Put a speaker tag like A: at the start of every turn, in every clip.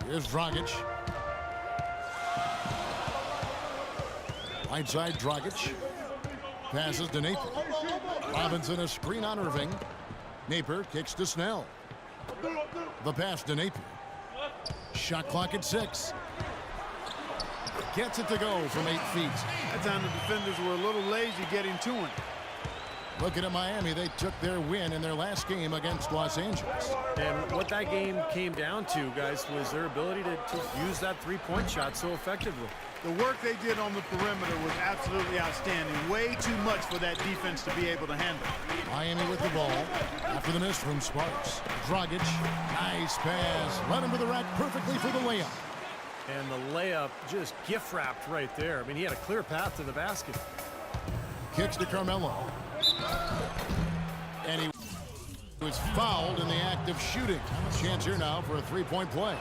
A: Here's Dragic. Right side, Dragic. Passes to Napier. Robinson a screen on Irving. Napier kicks to Snell. The pass to Napier. Shot clock at 6. Gets it to go from 8 feet.
B: That time the defenders were a little lazy getting to him.
A: Looking at Miami, they took their win in their last game against Los Angeles.
C: And what that game came down to, guys, was their ability to use that three-point shot so effectively.
B: The work they did on the perimeter was absolutely outstanding. Way too much for that defense to be able to handle.
A: Miami with the ball after the miss from Sparks. Dragic, nice pass. Led him to the rack perfectly for the layup.
C: And the layup just gift-wrapped right there. I mean, he had a clear path to the basket.
A: Kicks to Carmelo. And he was fouled in the act of shooting. Chance here now for a three-point play.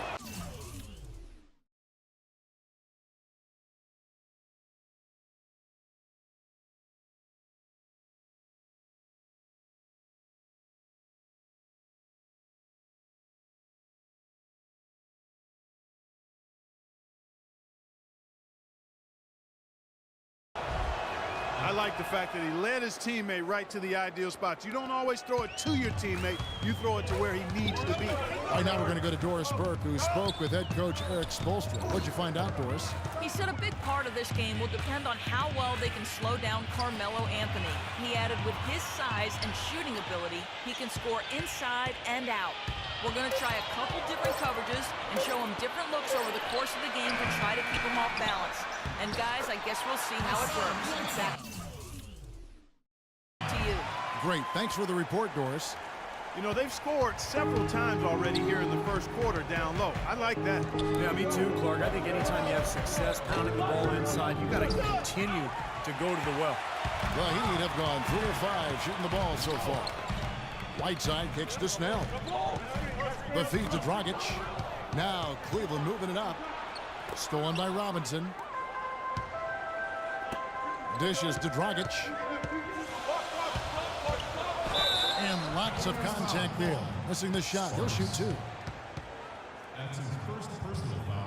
B: I like the fact that he led his teammate right to the ideal spot. You don't always throw it to your teammate. You throw it to where he needs to be.
A: Right now we're going to go to Doris Burke, who spoke with head coach Eric Spoelstra. What'd you find out, Doris?
D: He said a big part of this game will depend on how well they can slow down Carmelo Anthony. He added with his size and shooting ability, he can score inside and out. We're going to try a couple different coverages and show him different looks over the course of the game to try to keep him off balance. And guys, I guess we'll see how it works. Back to you.
A: Great. Thanks for the report, Doris.
B: You know, they've scored several times already here in the first quarter down low. I like that.
C: Yeah, me too, Clark. I think anytime you have success pounding the ball inside, you got to continue to go to the well.
A: The Heat have gone 3 of 5 shooting the ball so far. Whiteside kicks to Snell. The feed to Dragic. Now Cleveland moving it up. Stolen by Robinson. Dishes to Dragic. And lots of contact there. Missing the shot. He'll shoot 2.
E: That's his first personal foul.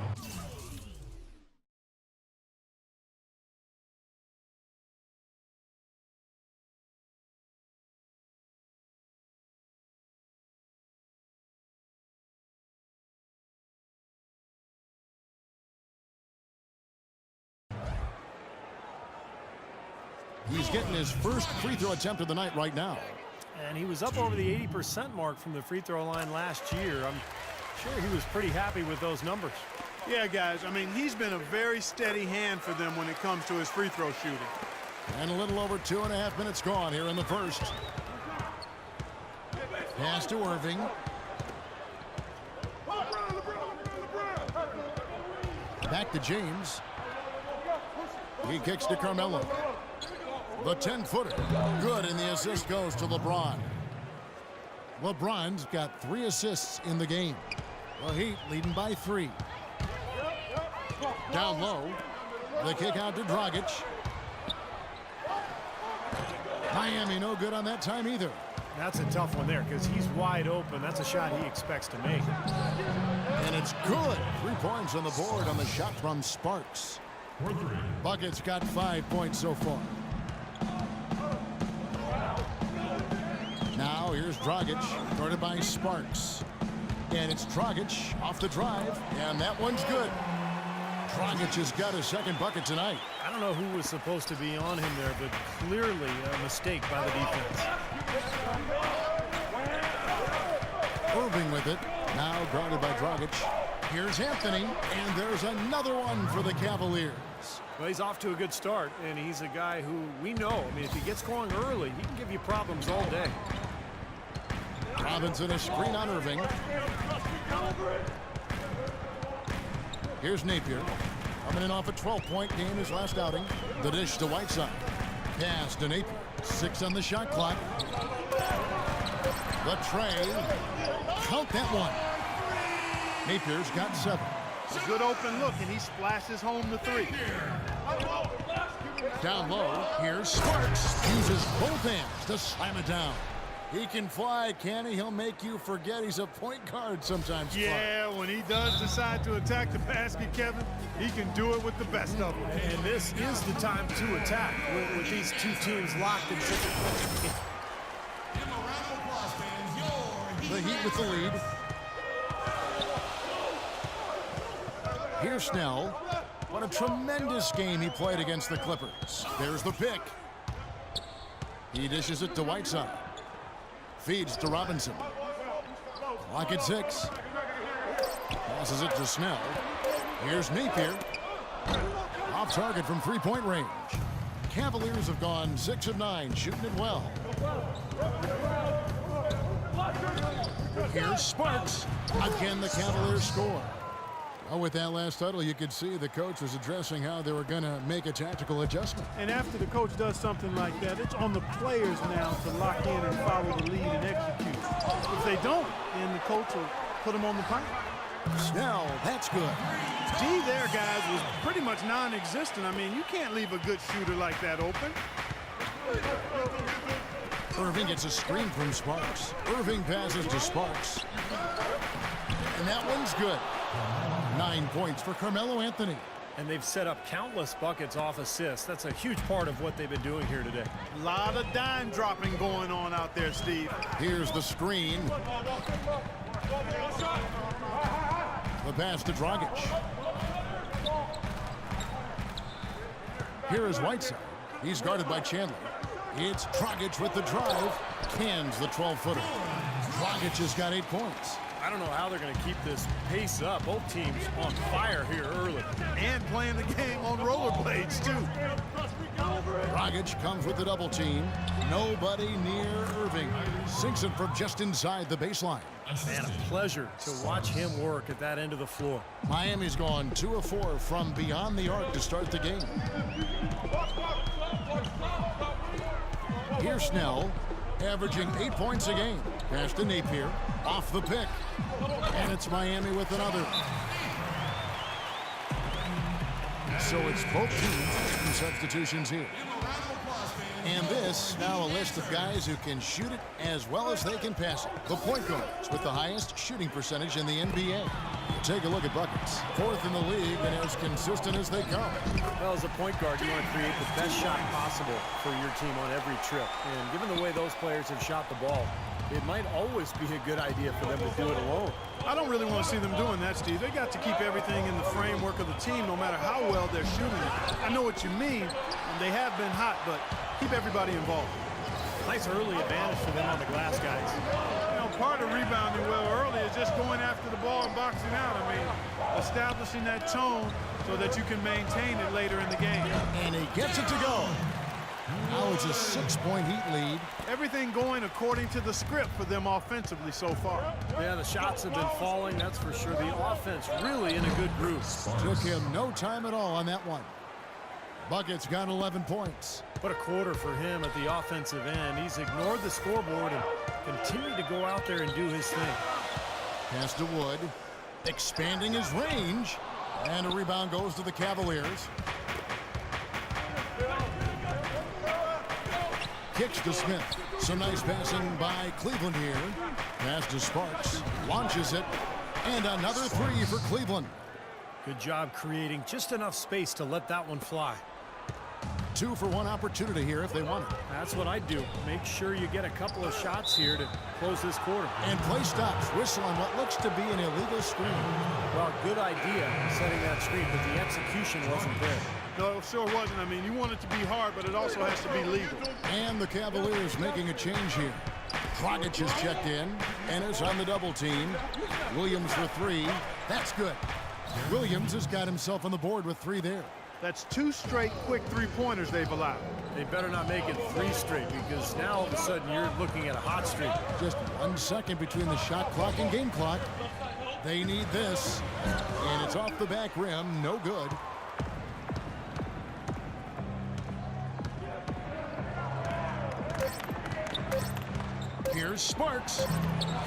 A: He's getting his first free throw attempt of the night right now.
C: And he was up over the 80% mark from the free throw line last year. I'm sure he was pretty happy with those numbers.
B: Yeah, guys, I mean, he's been a very steady hand for them when it comes to his free throw shooting.
A: And a little over 2.5 minutes gone here in the first. Pass to Irving. Back to James. He kicks to Carmelo. The 10-footer. Good, and the assist goes to LeBron. LeBron's got 3 assists in the game. The Heat leading by 3. Down low. The kick out to Dragic. Miami no good on that time either.
C: That's a tough one there because he's wide open. That's a shot he expects to make.
A: And it's good. 3 points on the board on the shot from Sparks. Bucket's got 5 points so far. Now here's Dragic, guarded by Sparks. And it's Dragic off the drive, and that one's good. Dragic has got his second bucket tonight.
C: I don't know who was supposed to be on him there, but clearly a mistake by the defense.
A: Irving with it, now guarded by Dragic. Here's Anthony, and there's another one for the Cavaliers.
C: Well, he's off to a good start, and he's a guy who we know. I mean, if he gets going early, he can give you problems all day.
A: Robinson a screen on Irving. Here's Napier. Coming in off a 12-point game his last outing. The dish to Whiteside. Pass to Napier. 6 on the shot clock. The tray. Count that one. Napier's got 7.
B: It's a good open look, and he splashes home the 3.
A: Down low, here's Sparks. Uses both hands to slam it down. He can fly, can he? He'll make you forget he's a point guard sometimes.
B: Yeah, when he does decide to attack the basket, Kevin, he can do it with the best of them.
C: And this is the time to attack with these two teams locked in such a...
E: Give him a round of applause, fans.
A: The Heat with the lead. Here's Snell. What a tremendous game he played against the Clippers. There's the pick. He dishes it to Whiteside. Feeds to Robinson. Clock at 6. Passes it to Snell. Here's Napier. Off target from three-point range. Cavaliers have gone 6 of 9, shooting it well. Here's Sparks. Again, the Cavaliers score. Well, with that last huddle, you could see the coach was addressing how they were going to make a tactical adjustment.
B: And after the coach does something like that, it's on the players now to lock in and follow the lead and execute. If they don't, then the coach will put them on the pipe.
A: Snell, that's good.
B: D there, guys, was pretty much non-existent. I mean, you can't leave a good shooter like that open.
A: Irving gets a screen from Sparks. Irving passes to Sparks. And that one's good. 9 points for Carmelo Anthony.
C: And they've set up countless buckets off assists. That's a huge part of what they've been doing here today.
B: A lot of dime dropping going on out there, Steve.
A: Here's the screen. The pass to Dragic. Here is Whiteside. He's guarded by Chandler. It's Dragic with the drive. Cans the 12-footer. Dragic has got 8 points.
C: I don't know how they're going to keep this pace up. Both teams on fire here early.
B: And playing the game on rollerblades, too.
A: Dragic comes with the double team. Nobody near Irving. Sinks it from just inside the baseline.
C: Man, a pleasure to watch him work at that end of the floor.
A: Miami's gone 2 of 4 from beyond the arc to start the game. Here's Snell, averaging 8 points a game. Pass to Napier, off the pick. And it's Miami with another. So it's both teams making substitutions here. And this, now a list of guys who can shoot it as well as they can pass it. The point guards with the highest shooting percentage in the NBA. Take a look at buckets. 4th in the league and as consistent as they come.
C: Well, as a point guard, you want to create the best shot possible for your team on every trip. And given the way those players have shot the ball, it might always be a good idea for them to do it alone.
B: I don't really want to see them doing that, Steve. They got to keep everything in the framework of the team no matter how well they're shooting it. I know what you mean, and they have been hot, but keep everybody involved.
C: Nice early advantage for them on the glass, guys.
B: You know, part of rebounding well early is just going after the ball and boxing out. I mean, establishing that tone so that you can maintain it later in the game.
A: And he gets it to go. Now it's a 6-point Heat lead.
B: Everything going according to the script for them offensively so far.
C: Yeah, the shots have been falling, that's for sure. The offense really in a good groove.
A: Took him no time at all on that one. Bucket's got 11 points.
C: What a quarter for him at the offensive end. He's ignored the scoreboard and continued to go out there and do his thing.
A: Pass to Wood, expanding his range, and a rebound goes to the Cavaliers. Kicks to Smith. Some nice passing by Cleveland here. Pass to Sparks, launches it, and another 3 for Cleveland.
C: Good job creating just enough space to let that one fly.
A: 2 for 1 opportunity here if they want it.
C: That's what I'd do. Make sure you get a couple of shots here to close this quarter.
A: And play stops. Whistle on what looks to be an illegal screen.
C: Well, good idea setting that screen, but the execution wasn't there.
B: No, it sure wasn't. I mean, you want it to be hard, but it also has to be legal.
A: And the Cavaliers making a change here. Dragic is checked in. Ennis on the double team. Williams for 3. That's good. Williams has got himself on the board with 3 there.
B: That's 2 straight quick three-pointers they've allowed.
C: They better not make it 3 straight, because now all of a sudden you're looking at a hot streak.
A: Just 1 second between the shot clock and game clock. They need this. And it's off the back rim. No good. Here's Sparks.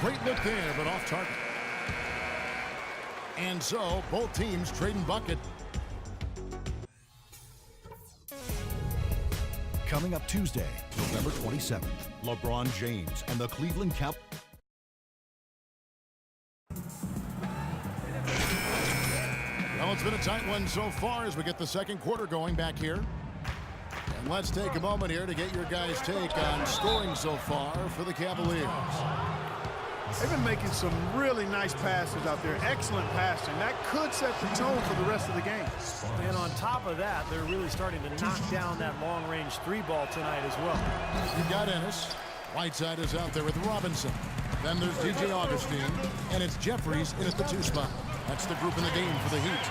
A: Great look there, but off target. And so, both teams trading bucket.
F: Coming up Tuesday, November 27th, LeBron James and the Cleveland Cavaliers.
A: Well, it's been a tight one so far as we get the second quarter going back here. And let's take a moment here to get your guys' take on scoring so far for the Cavaliers.
B: They've been making some really nice passes out there. Excellent passing. That could set the tone for the rest of the game.
C: And on top of that, they're really starting to knock down that long-range three ball tonight as well.
A: You've got Ennis. Whiteside is out there with Robinson. Then there's DJ Augustine. And it's Jeffries in at the 2 spot. That's the group in the game for the Heat.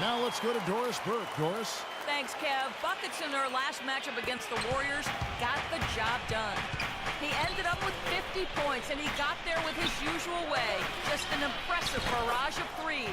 A: Now let's go to Doris Burke. Doris.
D: Thanks, Kev. Buckets in their last matchup against the Warriors got the job done. He ended up with 50 points, and he got there with his usual way. Just an impressive barrage of threes.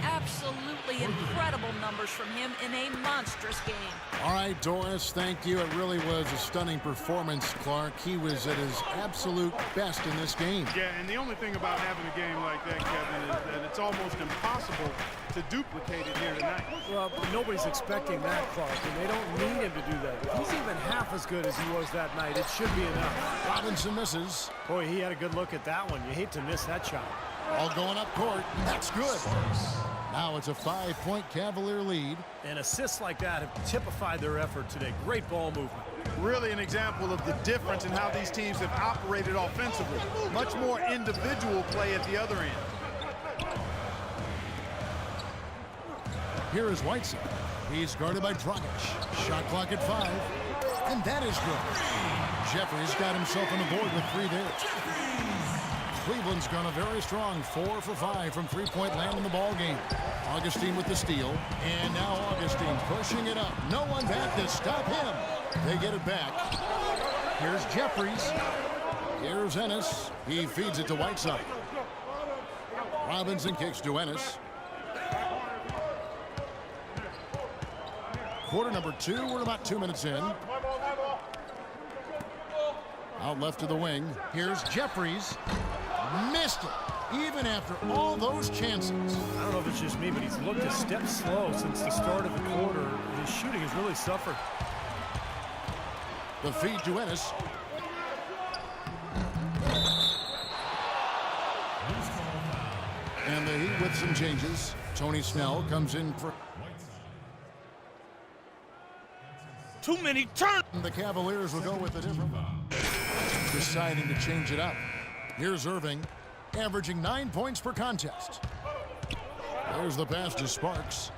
D: Absolutely incredible numbers from him in a monstrous game.
A: All right, Doris, thank you. It really was a stunning performance, Clark. He was at his absolute best in this game.
B: Yeah, and the only thing about having a game like that, Kevin, is that it's almost impossible to duplicate it here tonight.
C: Well, nobody's expecting that, Clark, and they don't need him to do that. If he's even half as good as he was that night, it should be enough.
A: Robinson misses.
C: Boy, he had a good look at that one. You hate to miss that shot.
A: All going up court. That's good. Now it's a 5-point Cavalier lead.
C: And assists like that have typified their effort today. Great ball movement.
B: Really an example of the difference in how these teams have operated offensively. Much more individual play at the other end.
A: Here is Whiteside. He's guarded by Dragic. Shot clock at 5. And that is good. Jeffries got himself on the board with 3 there. Cleveland's gone a very strong 4 for 5 from three-point land in the ball game. Augustine with the steal. And now Augustine pushing it up. No one back to stop him. They get it back. Here's Jeffries. Here's Ennis. He feeds it to Whiteside. Robinson kicks to Ennis. Quarter number 2. We're about 2 minutes in. Out left to the wing. Here's Jeffries. Missed it, even after all those chances.
C: I don't know if it's just me, but he's looked a step slow since the start of the quarter. His shooting has really suffered.
A: The feed to Ennis. And the Heat with some changes. Tony Snell comes in for...
G: Too many turns.
A: The Cavaliers will go with a different... Deciding to change it up. Here's Irving, averaging 9 points per contest. There's the pass to Sparks.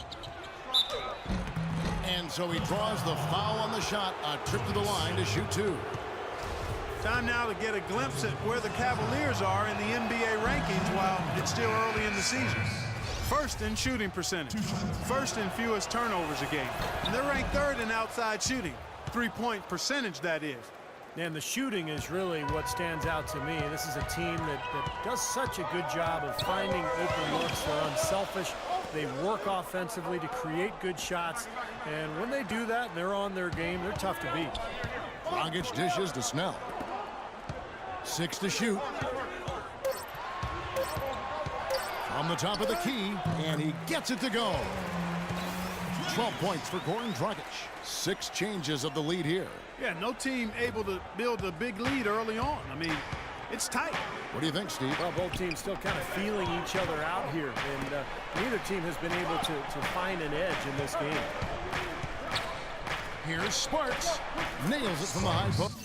A: And so he draws the foul on the shot. A trip to the line to shoot 2.
B: Time now to get a glimpse at where the Cavaliers are in the NBA rankings while it's still early in the season. First in shooting percentage. First in fewest turnovers a game. And they're ranked 3rd in outside shooting. 3-point percentage, that is.
C: And the shooting is really what stands out to me. This is a team that does such a good job of finding open looks. They're unselfish. They work offensively to create good shots. And when they do that and they're on their game, they're tough to beat.
A: Dragic dishes to Snell. 6 to shoot. On the top of the key, and he gets it to go. 12 points for Goran Dragic. 6 changes of the lead here.
B: Yeah, no team able to build a big lead early on. I mean, it's tight.
A: What do you think, Steve?
C: Well, both teams still kind of feeling each other out here, and neither team has been able to find an edge in this game.
A: Here's Sparks. Nails it from the high post.